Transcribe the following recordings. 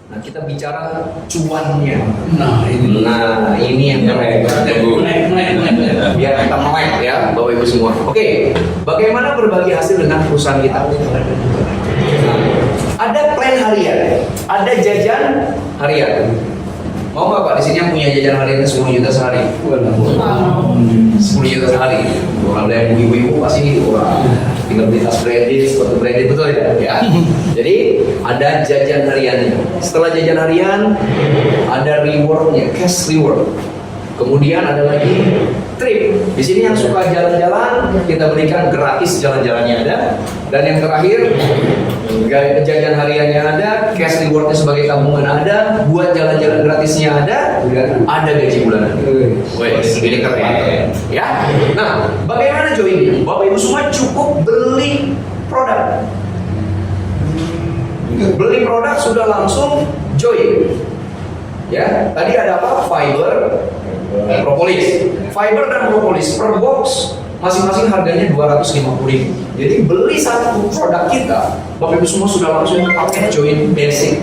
Nah, kita bicara cuannya. Nah ini yang keren. Biar kita melek ya, Bapak Ibu semua. Oke, bagaimana berbagi hasil dengan perusahaan kita? Ada plan harian, ada jajan harian. Mau nggak Pak di sini yang punya jajan harian 10 juta sehari? 10 juta sehari. Kalau ada yang ibu-ibu pasti wah, tinggal beli tas branded, sepatu branded, betul ya? Jadi ada jajan hariannya. Setelah jajan harian ada rewardnya, cash reward. Kemudian ada lagi trip. Di sini yang suka jalan-jalan kita berikan gratis jalan-jalannya ada. Dan yang terakhir jajan hariannya ada, cash rewardnya sebagai tabungan ada, buat jalan-jalan gratisnya ada gaji bulanan. Wih, ini keren ya. Nah, bagaimana joinnya? Bapak Ibu semua cukup beli produk. Beli produk sudah langsung join. Ya, tadi ada apa? Fiber, propolis. Fiber dan propolis per box masing-masing harganya 250.000. Jadi beli satu produk kita, Bapak Ibu semua sudah langsung paket join basic.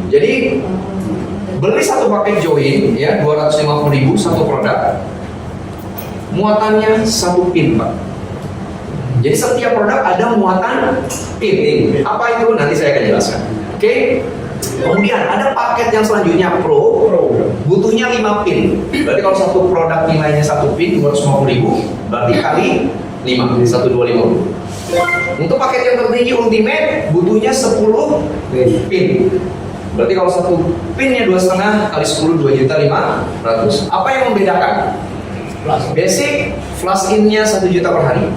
Jadi beli satu paket join ya 250.000 satu produk. Muatannya satu pin, Pak. Jadi setiap produk ada muatan pin. Apa itu? Nanti saya akan jelaskan. Oke? Kemudian ada paket yang selanjutnya Pro, butuhnya 5 pin. Berarti kalau satu produk nilainya 1 pin 250.000, berarti kali 5, 1250. Untuk paket yang tertinggi Ultimate butuhnya 10 pin. Berarti kalau satu pinnya 2,5 kali 10 2.500.000. Apa yang membedakan? Basic flash in-nya 1 juta per hari.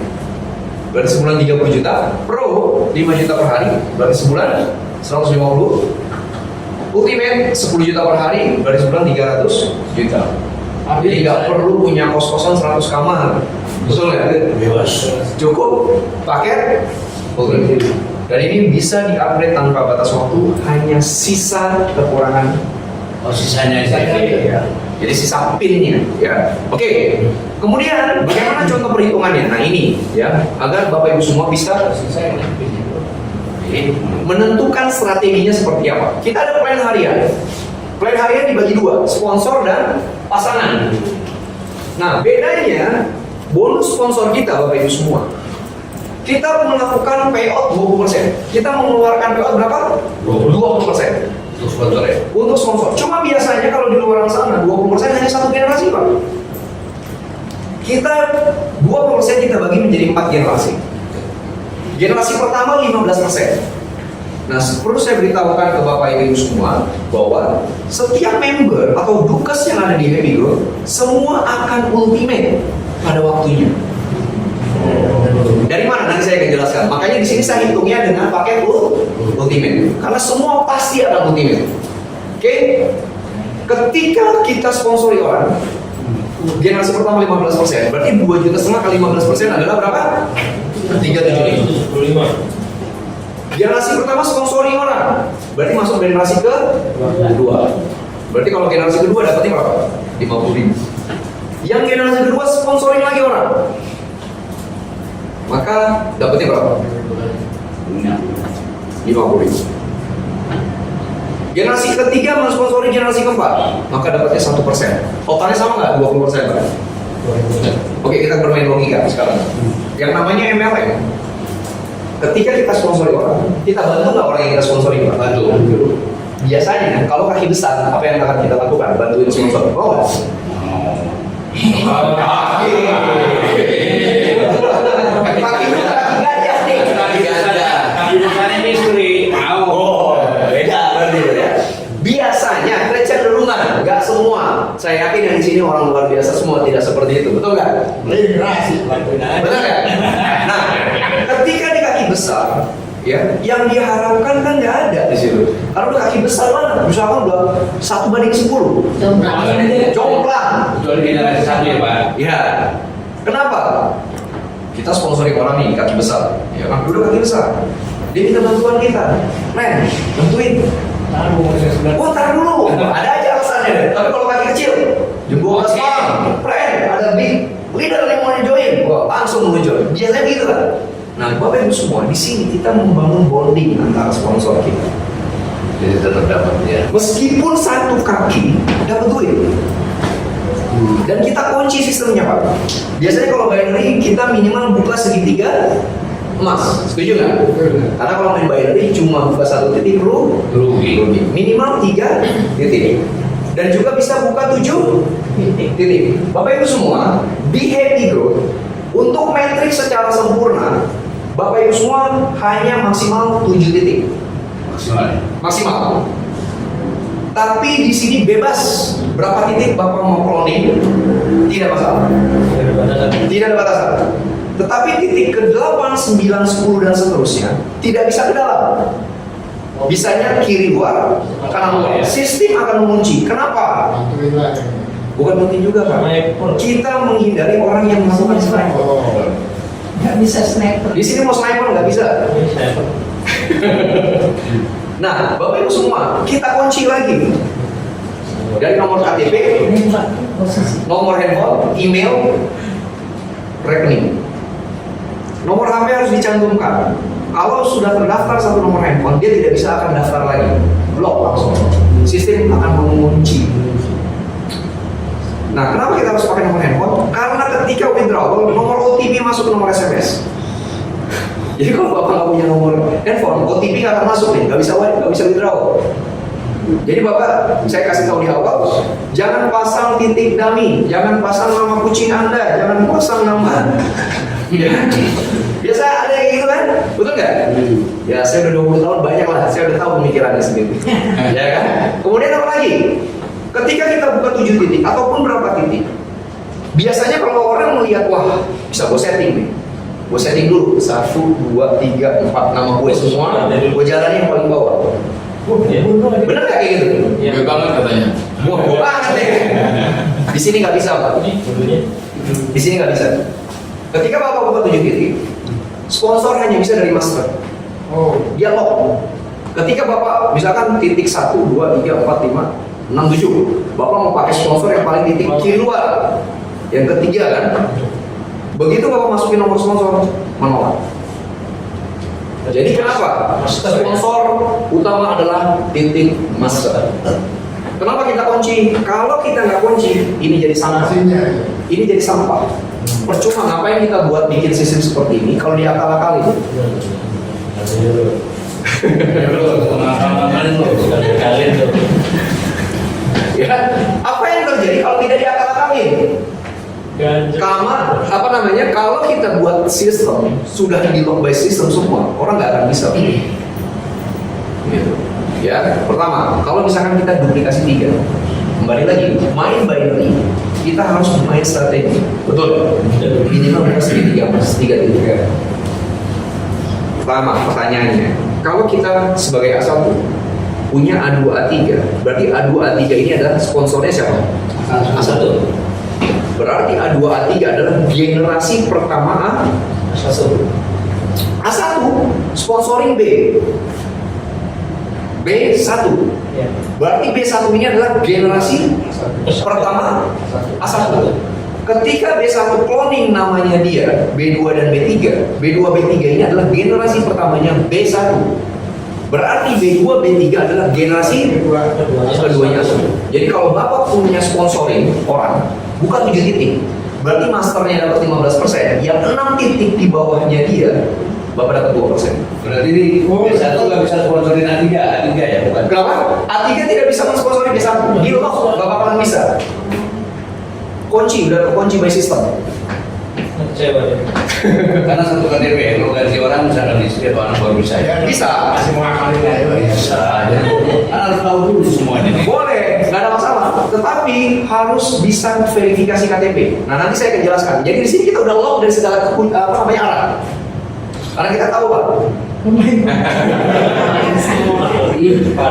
Berarti sebulan 30 juta. Pro 5 juta per hari. Berarti sebulan 150. Ultimate 10 juta per hari, berarti sebulan 300 juta. Jadi nggak perlu punya kos-kosan 100 kamar. Betul ya? bebas. Cukup paket Ultimate. Dan ini bisa di-upgrade tanpa batas waktu, hanya sisa kekurangan. Oh, sisanya saja. Ya. Jadi sisa pinnya ya. Oke. Kemudian bagaimana contoh perhitungannya? Nah ini ya, agar Bapak Ibu semua bisa menentukan strateginya seperti apa. Kita ada plan harian. Plan harian dibagi dua, sponsor dan pasangan. Nah, bedanya bonus sponsor kita Bapak Ibu semua. Kita melakukan payout 20%. Kita mengeluarkan payout berapa? 20%. Untuk sponsor ya. Untuk sponsor. Cuma biasanya kalau di luar sana 20% hanya satu generasi, Pak. Kita 20% kita bagi menjadi 4 generasi. Generasi pertama 15%. Nah, perlu saya beritahukan ke Bapak Ibu semua bahwa setiap member atau dukes yang ada di Happy Growth semua akan ultimate pada waktunya. Dari mana? Nanti saya akan jelaskan. Makanya di sini saya hitungnya dengan pakai ultimate. Karena semua pasti akan ultimate. Oke? Ketika kita sponsori orang, generasi pertama 15%, berarti 2,5 juta kali 15% adalah berapa? 375. Generasi pertama sponsori orang, berarti masuk generasi kedua. Berarti kalau generasi kedua dapatnya berapa? 50.000. Yang generasi kedua sponsorin lagi orang, maka dapatnya berapa? 50.000. Generasi ketiga mensponsori generasi keempat, maka dapatnya 1%. Totalnya sama nggak? 20%, Pak? Oke, kita bermain logika sekarang. Yang namanya MLM. Ketika kita sponsori orang, kita bantu nggak orang yang kita sponsori? Bantu. Biasanya, kalau kaki besar, apa yang akan kita lakukan? Bantuin sponsor. Oh, kaki besarnya misteri. Oh, beda berarti ya. Biasanya kecenderungan, nggak semua. Saya yakin yang di sini orang luar biasa semua tidak seperti itu, betul nggak? Betul nggak? Nah, ketika di kaki besar, ya, yang diharapkan kan nggak ada di situ. Karena udah kaki besar mana? Misalkan udah 1/10. Jomplang. Kecuali generasi 1 ya, Pak. Ya. Kenapa? Kita sponsori orang nih kaki besar, ya kan? Udah kaki besar. Dia minta bantuan kita, men, bantuin. Oh, tar dulu. Ada aja alasannya. Tapi kalau kaki kecil, jempol asal, friend, ada big leader yang mau join, wah langsung mau join. Biasanya gitu kan. Nah, Bapak Ibu semua, di sini kita membangun bonding antara sponsor kita. Jadi tetap dapat ya. Meskipun satu kaki dapat duit. Dan kita kunci sistemnya Pak. Biasanya kalau binary kita minimal buka segitiga emas, setuju nggak? Karena kalau main binary cuma buka satu titik Rugi. minimal 3 titik. Dan juga bisa buka 7 titik. Bapak Ibu semua, di happy growth untuk matriks secara sempurna, Bapak Ibu semua hanya maksimal 7 titik. Maksimal. Tapi di sini bebas berapa titik Bapak mau cloning, tidak masalah. Tidak ada batasan. Tetapi titik ke-8, 9, 10 dan seterusnya tidak bisa ke dalam. Bisanya kiri luar, kanan luar. Sistem akan mengunci. Kenapa? Bukan penting juga Pak. Kita menghindari orang yang melakukan sniper. Nggak bisa sniper. Di sini mau sniper nggak bisa. Nah, Bapak Ibu semua, kita kunci lagi dari nomor KTP, Nembak posisi. nomor handphone, email, rekening. Nomor HP harus dicantumkan. Kalau sudah terdaftar satu nomor handphone, dia tidak bisa akan daftar lagi. Blok langsung. Sistem akan mengunci. Nah, kenapa kita harus pakai nomor handphone? Karena ketika withdrawal, nomor OTP masuk ke nomor SMS. Jadi kalau Bapak nggak punya nomor handphone, OTP nggak akan masuk nih, nggak bisa withdrawal. Jadi Bapak, saya kasih tahu di awal, jangan pasang titik dummy, jangan pasang nama kucing Anda, jangan pasang nama. Ya. Biasa ada yang gitu kan? Betul nggak? Ya, saya udah 20 tahun banyak lah, saya udah tahu pemikirannya sendiri. Ya kan? Kemudian apa lagi? Ketika kita buka 7 titik ataupun berapa titik, biasanya kalau orang melihat, wah bisa gue setting nih. Gue setting dulu, 1, 2, 3, 4 nama gue semua, gue jalanin yang paling bawah. Bener nggak kayak gitu? Gue banget katanya. Wah, gue banget ya. Di sini nggak bisa Pak. Di sini nggak bisa. Ketika Bapak buka 7 titik, sponsor hanya bisa dari master. Dia lock. Ketika Bapak misalkan titik 1, 2, 3, 4, 5, 6, 7, Bapak mau pakai sponsor yang paling titik kiri luar, yang ketiga kan. Begitu Bapak masukin nomor sponsor, menolak. Jadi kenapa? Sponsor utama adalah titik master. Kenapa kita kunci? Kalau kita nggak kunci, ini jadi sampah. Ini jadi sampah. Percuma ngapain kita buat bikin sistem seperti ini kalau diakal-akalin. Ya, apa yang terjadi kalau tidak diakal-akalin? Kalau kita buat sistem sudah di lock by system semua, orang nggak akan bisa. Gitu. Ya, pertama, kalau misalkan kita duplikasi 3, kembali lagi, main binary, kita harus main strategi. Betul? Minimal kita segitiga, tiga. Pertama, pertanyaannya, kalau kita sebagai A1 punya A2, A3, berarti A2, A3 ini adalah sponsornya siapa? A1. Berarti A2, A3 adalah generasi pertama A1. Sponsoring B. B1. Berarti B1 ini adalah generasi pertama A1. Ketika B1 cloning namanya dia, B2 dan B3, B2, B3 ini adalah generasi pertamanya B1. Berarti B2, B3 adalah generasi keduanya. Jadi kalau Bapak punya sponsoring orang, bukan 7 titik, berarti masternya dapat 15%, yang 6 titik di bawahnya dia, Bapak dapat 2%. Berarti ini B1 nggak bisa sponsorin A3 ya bukan? Kenapa? A3 tidak bisa mensponsori B1. Di lock, Bapak akan bisa. Kunci, udah kunci by system. Karena satu KTP, kalau ganti orang misalkan istri atau anak baru bisa ya? Bisa. Masih mau akalin ya. Bisa. Kan harus tahu dulu semuanya nih. Boleh, nggak ada masalah. Tetapi harus bisa verifikasi KTP. Nah, nanti saya akan jelaskan. Jadi di sini kita udah lock dari segala arah. Karena kita tahu Pak.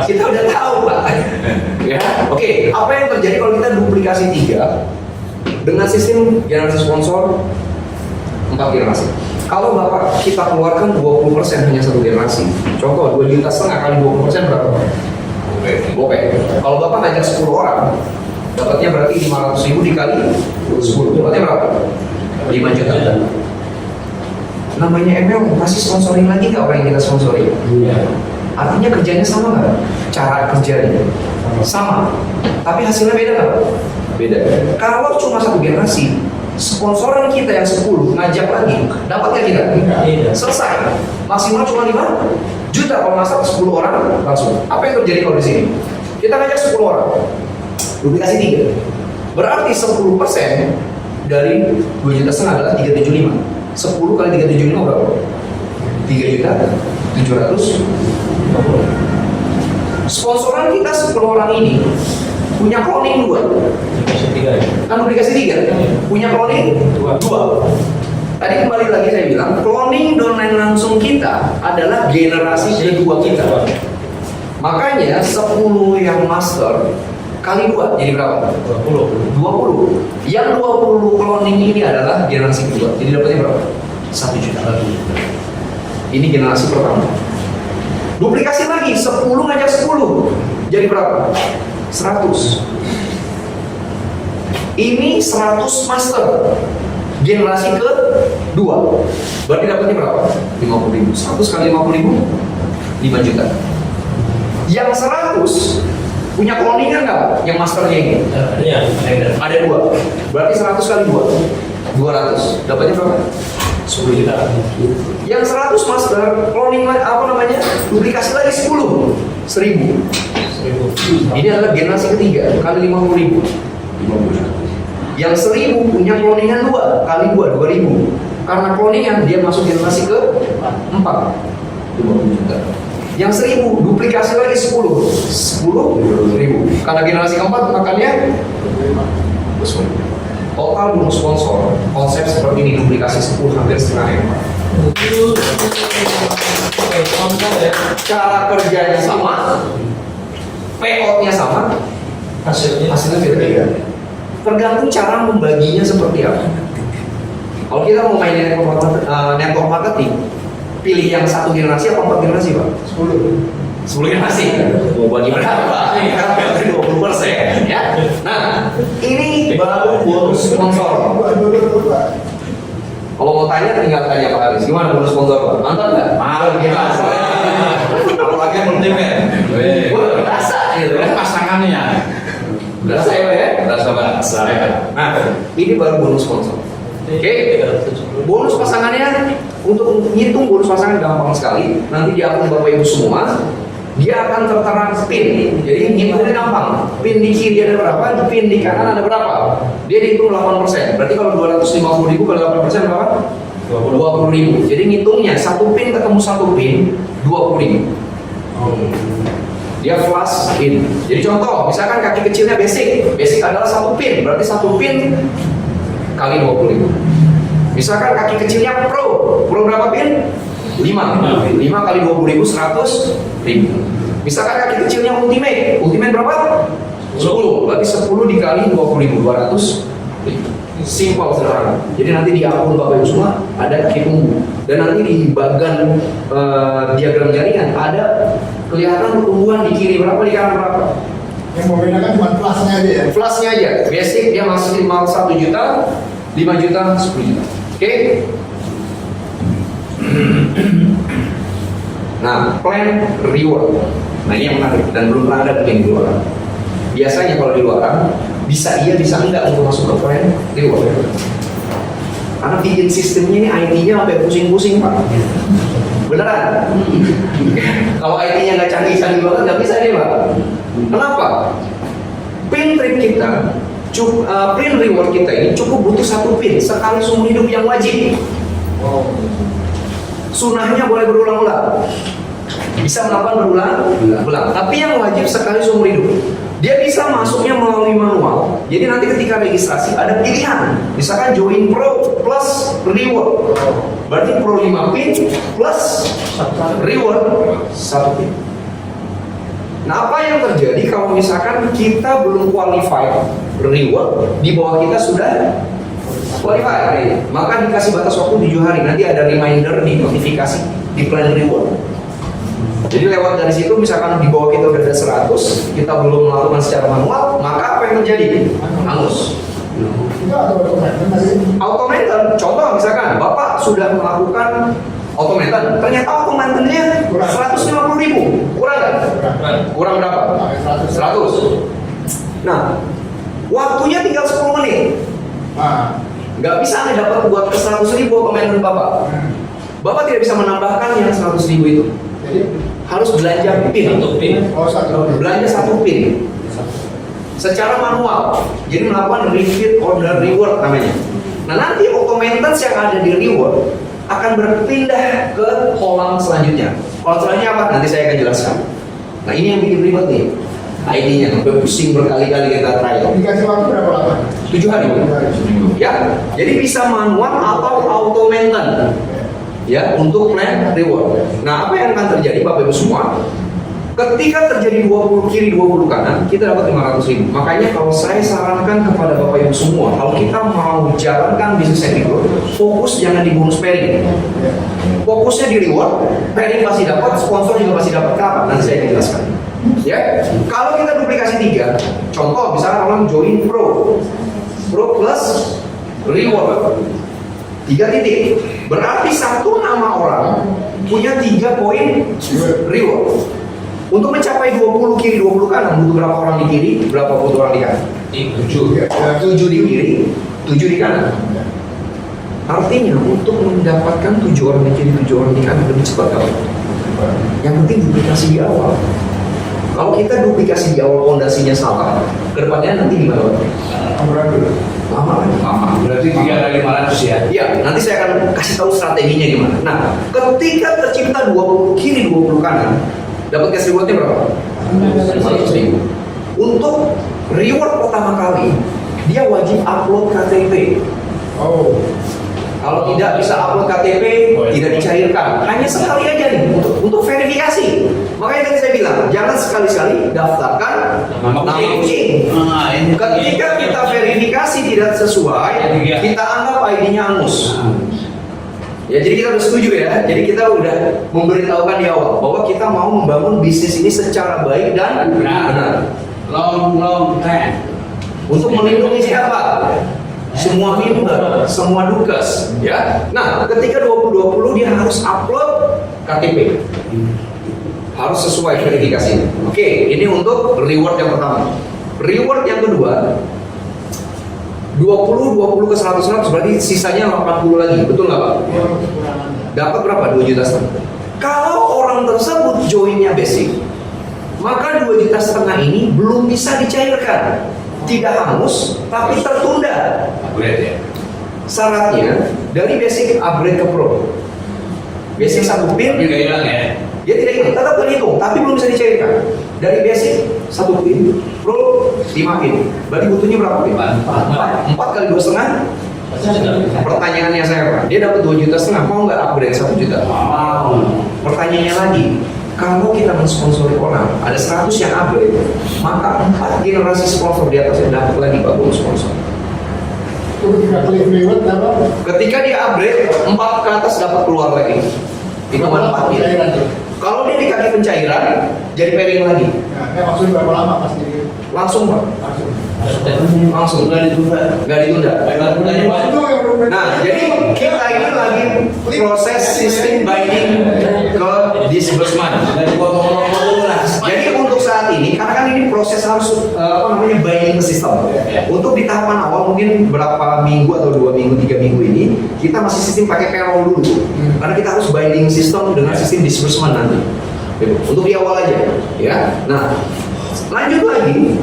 Kita udah tahu Pak. Ya, oke. Apa yang terjadi kalau kita duplikasi 3 dengan sistem generasi sponsor 4 generasi? Kalau Bapak kita keluarkan 20% hanya satu generasi. Contoh 2,5 juta kali 20% berapa Pak? Oke. Kalau Bapak ngajak 10 orang, dapatnya berarti 500.000 dikali 10. Dapatnya berapa? 5 juta. Namanya ML, masih sponsoring lagi nggak orang yang kita sponsoring? Artinya kerjanya sama nggak? Cara kerjanya sama, tapi hasilnya beda nggak? Beda. Kalau cuma satu generasi, sponsoran kita yang 10 ngajak lagi, dapat nggak kita? Selesai. Maksimal cuma 5 juta kalau masak 10 orang langsung. Apa yang terjadi kalau di sini? Kita ngajak 10 orang, duplikasi 3. Berarti 10% dari 2,5 juta adalah 375. 10 kali 375 berapa? 3.750.000. Sponsoran kita 10 orang ini punya cloning 2. Kan duplikasi 3. Punya cloning 2. Tadi kembali lagi saya bilang, cloning domain langsung kita adalah generasi kedua kita. Makanya 10 yang master kali 2 jadi berapa? 20. Yang 20 cloning ini adalah generasi kedua. Jadi dapatnya berapa? 1 juta lagi. Ini generasi pertama. Duplikasi lagi 10 ngajak 10. Jadi berapa? 100. Ini 100 master. Generasi kedua. Berarti dapatnya berapa? 50.000. 100 kali 50.000 5 juta. Yang 100 punya cloningan nggak? Yang masternya ini? Ada 2. Berarti 100 kali 2 200. Dapatnya berapa? 10 juta. Yang 100 master cloning apa namanya? Duplikasi lagi 10. 1000. Ini adalah generasi ketiga kali 50.000. 50 juta. Yang 1000 punya cloningan 2 kali 2 2000. Karena cloningan dia masuk generasi ke 4. 20 juta. Yang 1000 duplikasi lagi 10.000. Karena generasi keempat makannya total bonus sponsor konsep seperti ini duplikasi 10 hampir setengah M. Cara kerjanya sama, payoutnya sama, hasilnya beda. Tergantung cara membaginya seperti apa. Kalau kita mau main network marketing, pilih yang 1 generasi apa 4 generasi, Pak? 10 generasi. Mau bagi berapa? 20%, ya. Nah, ini baru bonus sponsor. Kalau mau tanya tinggal tanya Pak Aris, gimana bonus sponsor, Pak? Mantap nggak? Mantap, gila. Apalagi multimer. Berasa gitu kan? Pasangannya. Berasa ya? Berasa banget. Nah, ini baru bonus sponsor. Oke, bonus pasangannya untuk ngitung bonus pasangan gampang sekali. Nanti di akun Bapak Ibu semua, dia akan tertera pin. Jadi ngitungnya gampang. Pin di kiri ada berapa, pin di kanan ada berapa. Dia dihitung 8%. Berarti kalau 250.000 kali 8% berapa? 20.000. Jadi ngitungnya 1 pin ketemu 1 pin 20.000. Dia flash in. Jadi contoh, misalkan kaki kecilnya basic. Basic adalah 1 pin. Berarti 1 pin kali 20.000. Misalkan kaki kecilnya pro berapa pin? 5 kali 20.000 100.000. Misalkan kaki kecilnya ultimate berapa? 10. Berarti 10 dikali 20.000 200.000. Simpel sederhana. Jadi nanti di akun Bapak Ibu semua ada kaki tunggu. Dan nanti di bagian diagram jaringan ada kelihatan pertumbuhan di kiri berapa, di kanan berapa. Yang membedakan cuma flashnya aja ya? Flashnya aja. Basic dia masukin 1 juta, 5 juta, 10 juta. Oke? Nah, plan reward. Nah, ini yang menarik dan belum pernah ada plan di luar. Biasanya kalau di luar bisa iya bisa enggak untuk masuk ke plan reward. Karena bikin sistemnya ini IT-nya sampai pusing-pusing, Pak. Beneran? Kalau IT-nya nggak canggih-canggih banget nggak bisa nih, Pak. Kenapa? Pin trip kita, pin reward kita ini cukup butuh 1 pin sekali seumur hidup yang wajib. Sunahnya boleh berulang-ulang, bisa melakukan berulang-ulang. Tapi yang wajib sekali seumur hidup. Dia bisa masuknya melalui manual. Jadi nanti ketika registrasi ada pilihan. Misalkan join pro plus reward. Berarti pro 5 pin plus reward 1 pin. Nah, apa yang terjadi kalau misalkan kita belum qualified reward, di bawah kita sudah qualified, maka dikasih batas waktu 7 hari. Nanti ada reminder di notifikasi di plan reward. Jadi lewat dari situ, misalkan di bawah kita udah ada 100, kita belum melakukan secara manual, maka apa yang terjadi? Hangus. Itu ada automated masih? Automated, contoh misalkan Bapak sudah melakukan Automated. Ternyata automated-nya Kurang. 150.000. Kurang nggak? Kurang berapa? 100. Nah, waktunya tinggal 10 menit. Ah. Nggak bisa Anda dapat buat ke 100.000 automated Bapak. Bapak tidak bisa menambahkan yang 100.000 itu. Jadi, Harus belanja pin. oh satu. Belanja satu pin secara manual. Jadi melakukan repeat order reward namanya. Nah, nanti automated yang ada di reward akan berpindah ke kolam selanjutnya. Kolam selanjutnya apa? Nanti saya akan jelaskan. Nah, ini yang bikin ribet nih. ID-nya udah pusing berkali-kali kita trial. Dikasih waktu berapa lama? 7 hari. Ya, jadi bisa manual atau automated. Ya, untuk plan reward. Nah, apa yang akan terjadi Bapak Ibu semua? Ketika terjadi 20 kiri 20 kanan, kita dapat 500.000. Makanya kalau saya sarankan kepada Bapak Ibu semua, kalau kita mau jalankan bisnis yang growth, fokus jangan di bonus pairing. Fokusnya di reward, pairing pasti dapat, sponsor juga pasti dapat. Kenapa? Nanti saya akan jelaskan. Ya, kalau kita duplikasi 3, contoh misalnya orang join pro plus reward 3 titik, berarti satu nama orang punya 3 poin reward. Untuk mencapai 20 kiri 20 kanan butuh berapa orang di kiri, berapa butuh orang di kanan? 7. 7 di kiri, 7 di kanan. Artinya untuk mendapatkan 7 orang di kiri, 7 orang di kanan lebih cepat kalau. Yang penting duplikasi di awal. Kalau kita duplikasi di awal fondasinya salah, kedepannya nanti gimana Pak? Lama lagi. Lama. Berarti 3 kali 500 ya. Iya, nanti saya akan kasih tahu strateginya gimana. Nah, ketika tercipta 20 kiri 20 kanan, dapat cash rewardnya berapa? 500.000. Untuk reward pertama kali, dia wajib upload KTP. Oh. Kalau tidak bisa upload KTP, tidak dicairkan. Hanya sekali aja nih untuk verifikasi. Makanya tadi saya bilang, jangan sekali-sekali daftarkan nama kucing. Nah, ini Ketika kita verifikasi tidak sesuai, kita anggap ID-nya angus. Ya, jadi kita udah setuju ya. Jadi kita udah memberitahukan di awal bahwa kita mau membangun bisnis ini secara baik dan benar. long time. Untuk melindungi siapa? Semua member, semua dukes, ya. Nah, ketika 2020 dia harus upload KTP. Harus sesuai verifikasi. Oke, ini untuk reward yang pertama. Reward yang kedua, 20 ke 100 berarti sisanya 80 lagi, betul nggak Pak? Dapat berapa? 2,5 juta. Kalau orang tersebut joinnya basic, maka 2,5 juta ini belum bisa dicairkan, tidak hangus, tapi tertunda. Upgrade ya. Syaratnya dari basic upgrade ke pro. Basic 1 pin, Tapi nggak hilang ya. dia tidak hilang, tetap terhitung, tapi belum bisa dicairkan. Dari basic 1 pin, pro 5 pin. Berarti butuhnya berapa pin? 4 kali 2,5. Pertanyaannya saya Pak, dia dapat 2,5 juta, mau nggak upgrade 1 juta? Wow. Pertanyaannya lagi, kalau kita mensponsori orang, ada 100 yang upgrade, maka 4 generasi sponsor di atasnya dapat lagi Pak bonus sponsor. Itu ketika klik reward apa? Ketika dia upgrade, 4 ke atas dapat keluar lagi. Hitungan 4 pin. Cairan tuh. Kalau dia di kaki pencairan, jadi pairing lagi. Nah, ini maksudnya berapa lama pasti Langsung Pak, langsung. langsung. Nggak ditunda. Nggak ditunda. Itu yang belum. Nah, jadi kita ini lagi proses sistem binding ke disbursement. Nggak dipotong-potong lah. Jadi untuk saat ini, karena kan ini proses harus binding ke sistem. Untuk di tahapan awal mungkin berapa minggu atau 2 minggu, 3 minggu ini, kita masih sistem pakai payroll dulu. Karena kita harus binding sistem dengan sistem disbursement nanti. Untuk di awal aja, ya. Nah, lanjut lagi.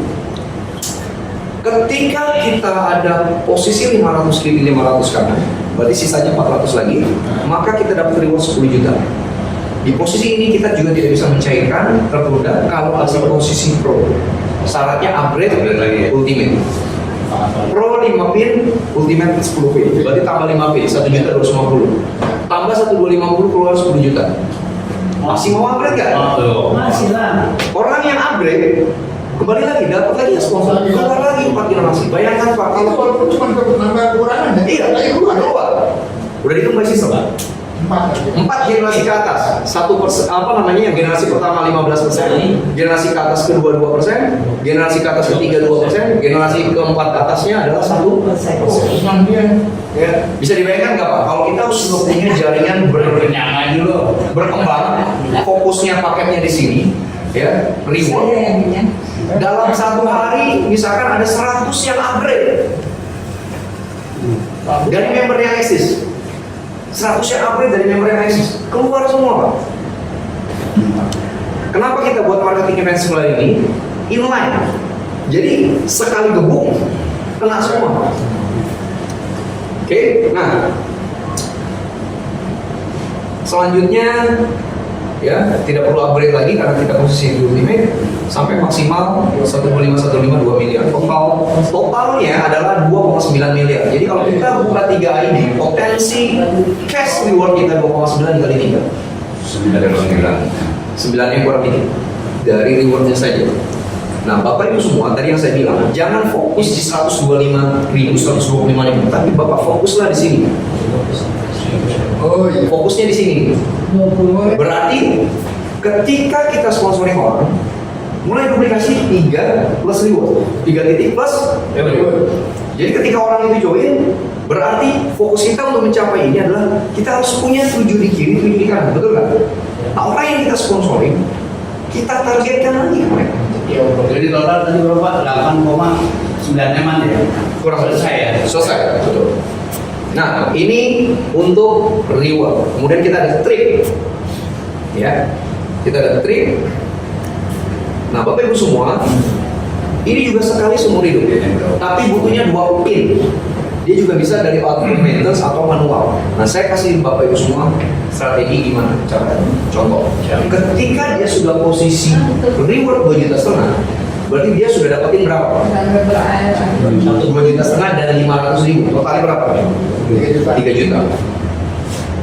Ketika kita ada posisi 500 kiri 500 kanan, berarti sisanya 400 lagi, maka kita dapat reward 10 juta. Di posisi ini kita juga tidak bisa mencairkan, tertunda kalau masih posisi pro. Syaratnya upgrade Lagi ya? ultimate. Pro 5 pin, ultimate 10 pin. Berarti tambah 5 pin, 1 juta 250. Tambah 1,250 keluar 10 juta. Masih mau upgrade nggak? Masih lah. Orang yang upgrade kembali lagi dapat lagi sponsor, keluar lagi 4 generasi. Bayangkan Pak, Kalau kalau walaupun cuma nambah kekurangan ya. iya, lagi keluar. keluar. Udah dihitung by sistem. 4 generasi ke atas, generasi pertama 15%, generasi ke atas kedua 2%, generasi ke atas ketiga 2%, generasi keempat ke atasnya adalah 1%. Ya, bisa dibayangkan nggak Pak? Kalau kita sudah punya jaringan Nyaman dulu. berkembang, fokusnya paketnya di sini, ya, reward. Saya yang punya. Dalam satu hari, misalkan ada 100 yang upgrade dari member yang eksis. 100 yang upgrade dari member yang eksis keluar semua Pak. Kenapa kita buat marketing event sekolah ini inline? Jadi sekali gebuk kena semua. Oke, nah selanjutnya ya tidak perlu upgrade lagi karena kita posisi di ultimate sampai maksimal 1,5 2 miliar. Totalnya adalah 2,9 miliar. Jadi kalau kita buka 3 ID, potensi cash reward kita 2,9 kali 3. 9-nya kurang dikit dari rewardnya saja. Nah, Bapak Ibu semua, tadi yang saya bilang, jangan fokus di 125.000, 125.000, tapi Bapak fokuslah di sini. Oh iya. Fokusnya di sini. 20. Berarti ketika kita sponsoring orang, mulai duplikasi 3 plus reward, 3 titik plus reward. Jadi ketika orang itu join, berarti fokus kita untuk mencapai ini adalah kita harus punya 7 di kiri, 7 di kanan, betul nggak? Nah, orang yang kita sponsoring, kita targetkan lagi ke mereka. Jadi total tadi berapa? 8,9 nyaman ya? Kurang selesai ya? Selesai, betul. Nah, ini untuk reward. Kemudian kita ada trik, ya. Kita ada trik. Nah, Bapak Ibu semua, ini juga sekali seumur hidup, tapi butuhnya 2 pin. Dia juga bisa dari output maintenance atau manual. Nah, saya kasih Bapak Ibu semua strategi gimana caranya. Contoh, ketika dia sudah posisi reward 2,5 juta, berarti dia sudah dapetin berapa? 2,5 juta dan 500.000. Totalnya berapa? 3 juta.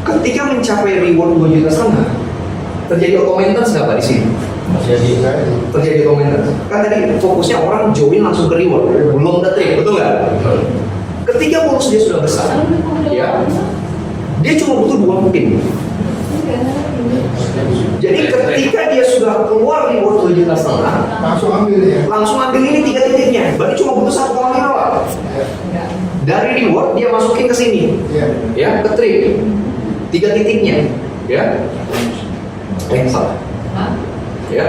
Ketika mencapai reward 2,5 juta, terjadi auto maintenance nggak Pak di sini? Terjadi auto maintenance. Kan tadi fokusnya orang join langsung ke reward, belum ada trik, betul nggak? Ketika bonus dia sudah besar, ya, dia cuma butuh 2 pin. Jadi ketika dia sudah keluar reward 2,5 juta, Langsung ambil ya. langsung ambil ini 3 titiknya. Berarti cuma butuh 1,5 Pak. Dari reward dia masukin ke sini, Iya. ya, ke trik 3 titiknya, ya. Salah. Ya.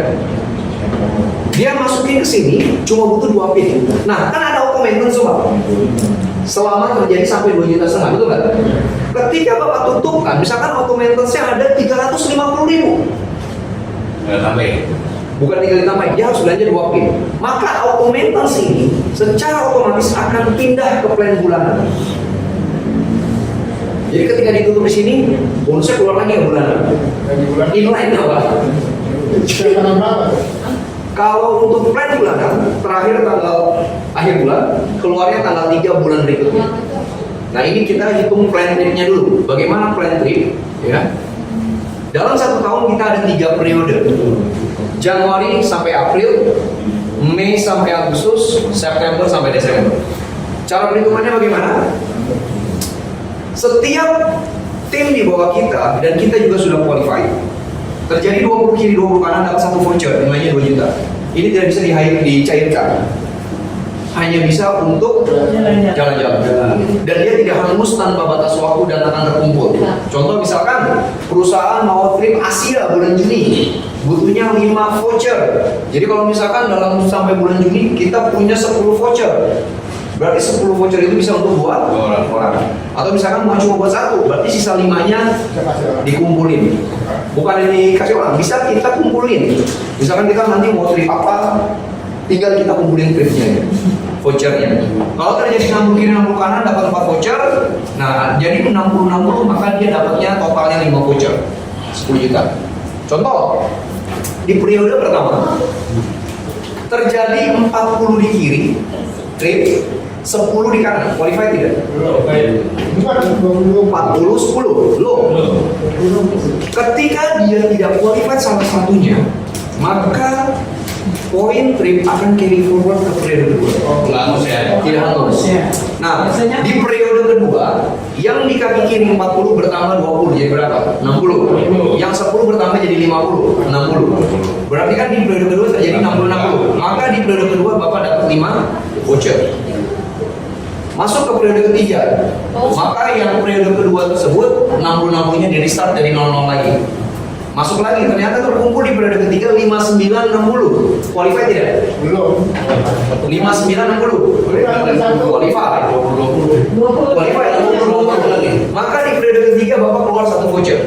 Dia masukin ke sini cuma butuh 2 pin. Nah, kan ada auto maintenance Pak. Selama terjadi sampai 2,5 juta, betul nggak? Ketika Bapak tutupkan, misalkan auto maintenance-nya ada 350.000. Nggak sampai. Bukan tinggal ditambahin, dia harus belanja 2 pin. Maka auto maintenance ini secara otomatis akan pindah ke plan bulanan. Jadi ketika ditutup di sini, bonusnya keluar lagi ke bulanan. Di bulan Inline apa? tanggal berapa? Kalau untuk plan bulanan, terakhir tanggal akhir bulan, keluarnya tanggal 3 bulan berikutnya. Nah, ini kita hitung plan tripnya dulu. Bagaimana plan trip? Ya. Dalam 1 tahun kita ada 3 periode. Januari sampai April, Mei sampai Agustus, September sampai Desember. Cara perhitungannya bagaimana? Setiap tim di bawah kita, dan kita juga sudah qualified, terjadi 20 kiri 20 kanan dapat 1 voucher nilainya 2 juta. Ini tidak bisa dicairkan, hanya bisa untuk jalan-jalan, dan dia tidak hangus tanpa batas waktu dan akan terkumpul. Contoh misalkan perusahaan mau trip Asia bulan Juni, butuhnya 5 voucher. Jadi kalau misalkan dalam sampai bulan Juni kita punya 10 voucher, berarti 10 voucher itu bisa untuk buat orang. Atau misalkan mau cuma buat 1, berarti sisa 5-nya Saya kasih orang. dikumpulin. Bukan dikasih orang, bisa kita kumpulin. Misalkan kita nanti mau trip apa, tinggal kita kumpulin tripnya, vouchernya. Kalau terjadi 60 kiri 60 kanan dapat 4 voucher. Nah, jadi 60 maka dia dapatnya totalnya 5 voucher, 10 juta. Contoh, di periode pertama terjadi 40 di kiri trip, 10 di kanan, qualified tidak? Bukan 20. 40 10 loh. Ketika dia tidak qualified salah satunya, maka poin trip akan carry forward ke periode kedua. Nggak harus ya. Tidak harus. Ya. Nah, Biasanya- di periode kedua kedua, yang di kaki kiri 40 bertambah 20 jadi berapa? 60. Yang 10 bertambah jadi 50, 60. Berarti kan di periode kedua terjadi 60-60. Maka di periode kedua Bapak dapat 5 voucher. Masuk ke periode ketiga, maka yang periode kedua tersebut 60-60-nya di restart dari 00 lagi. Masuk lagi, ternyata terkumpul di periode ketiga 59-60. Qualify tidak? Belum. 59-60. Qualify. 20. Qualify 60 lagi. Maka di periode ketiga Bapak keluar 1 voucher.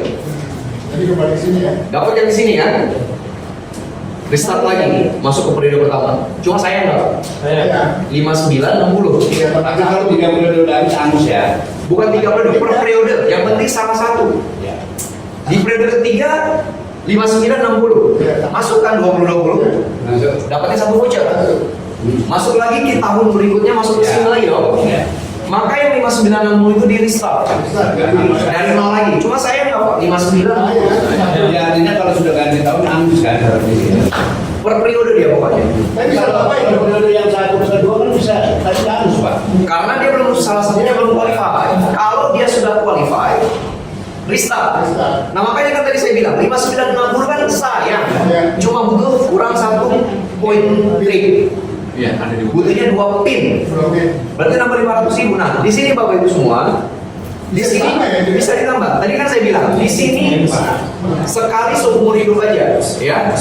Jadi kembali ke sini ya. Dapat yang di sini kan? Restart lagi, masuk ke periode pertama. Cuma saya enggak. Ya. 59-60. Iya, Tapi kalau 3 periode udah habis angus ya. Bukan 3 periode, per periode. Yang penting sama satu. Ya. Di periode ketiga 59-60. Masukkan 20-20. Dapatnya 1 voucher. Masuk lagi di tahun berikutnya masuk ke sini lagi dong. Ya. Maka yang 59-60 itu di restart dari 0 lagi. Cuma saya nggak Pak, 59 Ya artinya kalau sudah ganti tahun angus kan berarti. per periode dia pokoknya. Tapi Kalau apa itu? periode yang 1 ke 2 kan bisa tadi angus Pak. Karena dia belum, salah satunya belum qualify. Kalau dia sudah qualify, restart. Nah makanya kan tadi saya bilang 59-60 kan sayang. Cuma butuh kurang 1 poin trik. Iya, ada di Butuhnya 2 pin. Oke. Berarti nambah 500.000. Nah, di sini Bapak Ibu semua, di sini bisa ditambah. Tadi kan saya bilang, di sini sekali seumur hidup aja, ya.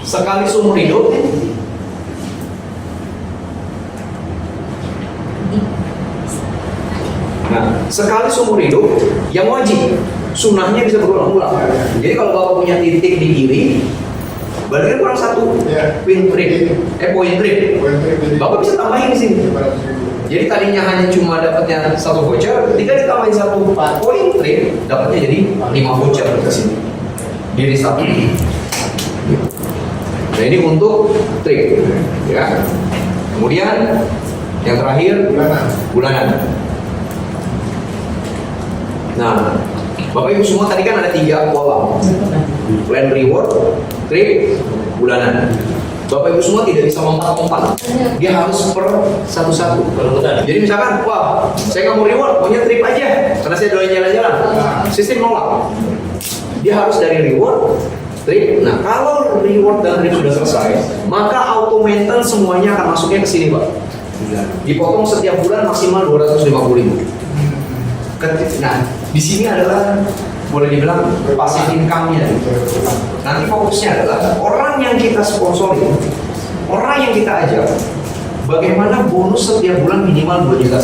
Sekali seumur hidup. Nah, sekali seumur hidup yang wajib, sunnahnya bisa berulang-ulang. Jadi kalau Bapak punya titik di kiri, berarti kan kurang 1 Ya. pin trip, poin trip. Poin trik jadi Bapak bisa tambahin di sini. 500.000. Jadi tadinya hanya cuma dapatnya 1 voucher, ketika ditambahin 1 poin trip, dapatnya jadi 5 voucher ke sini. Jadi 1. Nah ini untuk trip, ya. Kemudian yang terakhir bulanan. Nah, Bapak Ibu semua tadi kan ada 3 kolom. Plan reward, trip, bulanan. Bapak Ibu semua tidak bisa lompat-lompat. Dia harus per satu-satu. Jadi misalkan, wah, saya nggak mau reward, maunya trip aja, karena saya doain jalan-jalan. Sistem nolak. Dia harus dari reward, trip. Nah, kalau reward dan trip sudah selesai, maka auto maintenance semuanya akan masuknya ke sini, Pak. Dipotong setiap bulan maksimal 250.000. Nah, di sini adalah boleh dibilang passive income-nya. Nanti fokusnya adalah orang yang kita sponsori, orang yang kita ajak, bagaimana bonus setiap bulan minimal 2,5 juta.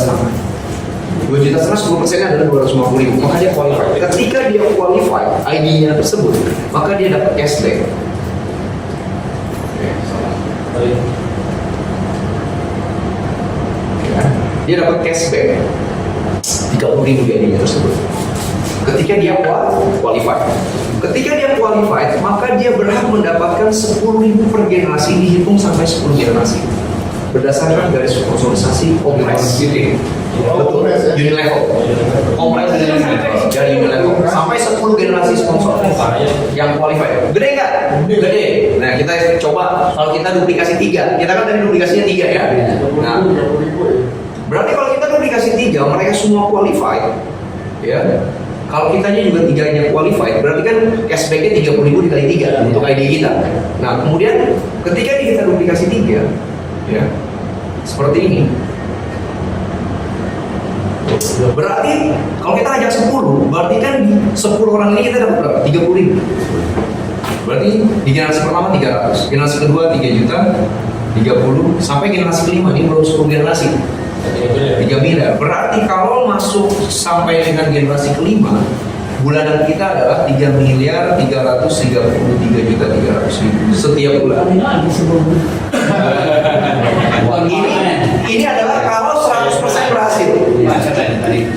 2,5 juta 10%-nya adalah 250.000. Maka dia qualify. Ketika dia qualify ID-nya tersebut, maka dia dapat cashback. Dia dapat cashback 30.000 di ID-nya tersebut. Ketika dia qualified. Ketika dia qualified, maka dia berhak mendapatkan 10.000 per generasi, dihitung sampai 10 generasi. Berdasarkan garis konsolidasi kompleks. Betul, Unilevel. Kompleks dari Unilevel. Sampai 10 generasi sponsor yang qualified. Gede nggak? Gede. Nah, kita coba kalau kita duplikasi 3. Kita kan tadi duplikasinya 3 ya. Nah, berarti kalau kita duplikasi 3, mereka semua qualified. Ya. Kalau kitanya juga 3-nya qualified, berarti kan cashbacknya 30.000 dikali 3 untuk ID kita. Nah, kemudian ketika kita duplikasi 3, ya, seperti ini. Berarti kalau kita ajak 10, berarti kan di 10 orang ini kita dapat berapa? 30.000. Berarti di generasi pertama 300, generasi kedua 3 juta, 30, sampai generasi kelima, ini belum 10 generasi. 3 miliar. Berarti kalau masuk sampai dengan generasi kelima, bulanan kita adalah 3.333.300.000 setiap bulan. Ini adalah kalau 100% berhasil. Masa tadi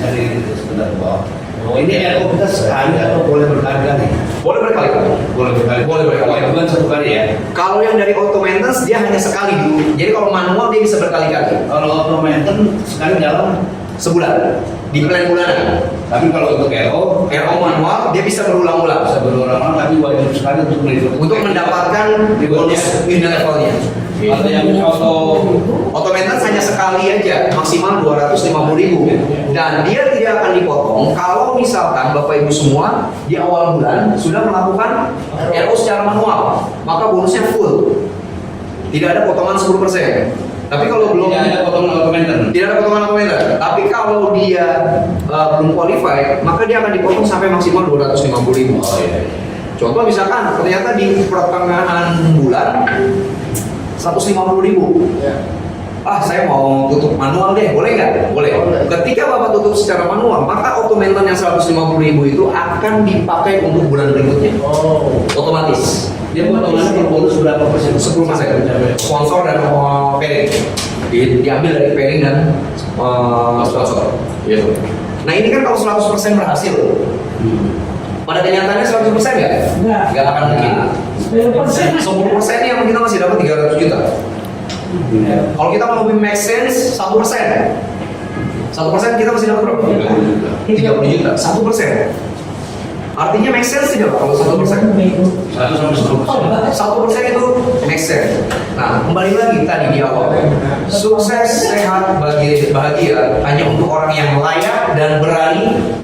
sebentar Pak. Ini RO kita sekali atau boleh berkali-kali? Boleh berkali-kali. Boleh berkali. Boleh berkali-kali. Bukan satu kali ya. Kalau yang dari auto maintenance dia hanya sekali dulu. Jadi kalau manual dia bisa berkali-kali. Kalau auto maintenance sekali dalam Sebulan. di plan bulanan. Tapi kalau untuk RO RO manual dia bisa berulang-ulang bisa berulang-ulang, tapi wajib sekali untuk melihat untuk mendapatkan bonus unit levelnya. atau yang auto Auto maintenance hanya sekali aja, maksimal 250.000, dan dia tidak akan dipotong kalau misalkan Bapak Ibu semua di awal bulan sudah melakukan RO secara manual, maka bonusnya full. Tidak ada potongan 10%. Tapi kalau belum tidak ada potongan auto maintenance. tidak ada potongan auto maintenance. Tapi kalau dia belum qualified, maka dia akan dipotong sampai maksimal 250.000. Oh iya. Contoh misalkan ternyata di pertengahan bulan 150.000. Ya. Ah, saya mau tutup manual deh, boleh nggak? Boleh. Boleh. Ketika Bapak tutup secara manual, maka auto maintenance yang 150.000 itu akan dipakai untuk bulan berikutnya. Oh. Otomatis. Dia potongannya per bonus berapa persen? 10%. Sponsor dan pairing. Diambil dari pairing dan sponsor. Gitu. Nah, ini kan kalau 100% berhasil. Pada kenyataannya 100% nggak? Nggak. Nggak akan mungkin. 10%. 10% yang kita masih dapat 300 juta. Kalau kita mau lebih make sense, 1%. 1% kita masih dapat berapa? 30 juta. 1%. Artinya make sense tidak Pak, kalau 1%? 1% itu make sense. Nah, kembali lagi tadi di awal. Sukses, sehat, bahagia hanya untuk orang yang layak dan berani